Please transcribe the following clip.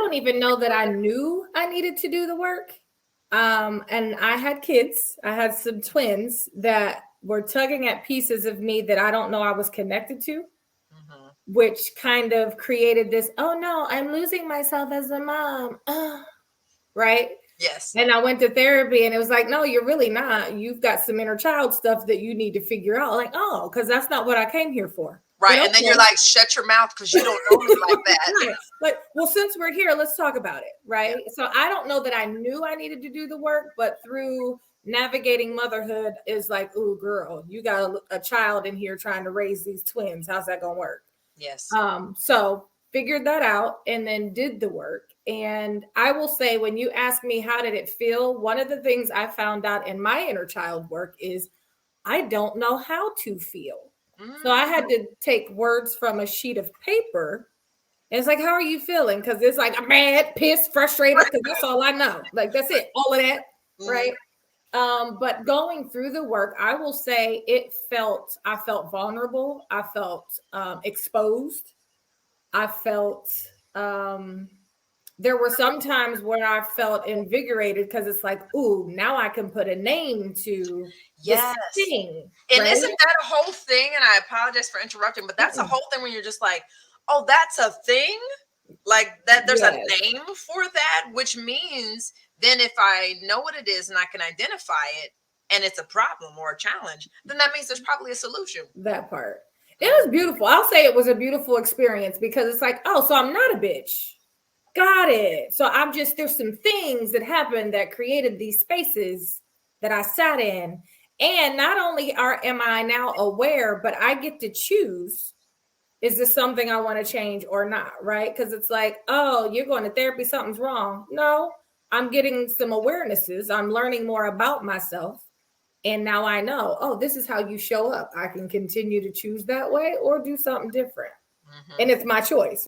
don't even know that I knew I needed to do the work. And I had kids. I had some twins that were tugging at pieces of me that I don't know I was connected to, which kind of created this, oh no, I'm losing myself as a mom. Right? Yes. And I went to therapy and it was like, no, you're really not. You've got some inner child stuff that you need to figure out. Like, oh, because that's not what I came here for. Right. And then you're like, shut your mouth because you don't know me like that. Right. Like, well, since we're here, let's talk about it. Right. Yeah. So I don't know that I knew I needed to do the work, but through navigating motherhood is like, ooh, girl, you got a child in here trying to raise these twins. How's that gonna work? Yes. So figured that out and then did the work. And I will say, when you ask me how did it feel, one of the things I found out in my inner child work is I don't know how to feel. So I had to take words from a sheet of paper. And it's like, how are you feeling? Because it's like, I'm mad, pissed, frustrated, because that's all I know. Like, that's it, all of that, right? But going through the work, I will say I felt vulnerable. I felt exposed. I felt, there were some times where I felt invigorated because it's like, ooh, now I can put a name to this thing. And right? Isn't that a whole thing? And I apologize for interrupting, but that's a whole thing when you're just like, oh, that's a thing? Like that there's a name for that, which means then if I know what it is and I can identify it and it's a problem or a challenge, then that means there's probably a solution. That part. It was beautiful. I'll say it was a beautiful experience because it's like, oh, so I'm not a bitch. Got it. So there's some things that happened that created these spaces that I sat in. And not only am I now aware, but I get to choose, is this something I want to change or not? Right? Because it's like, oh, you're going to therapy, something's wrong. No, I'm getting some awarenesses. I'm learning more about myself. And now I know, oh, this is how you show up. I can continue to choose that way or do something different. And it's my choice.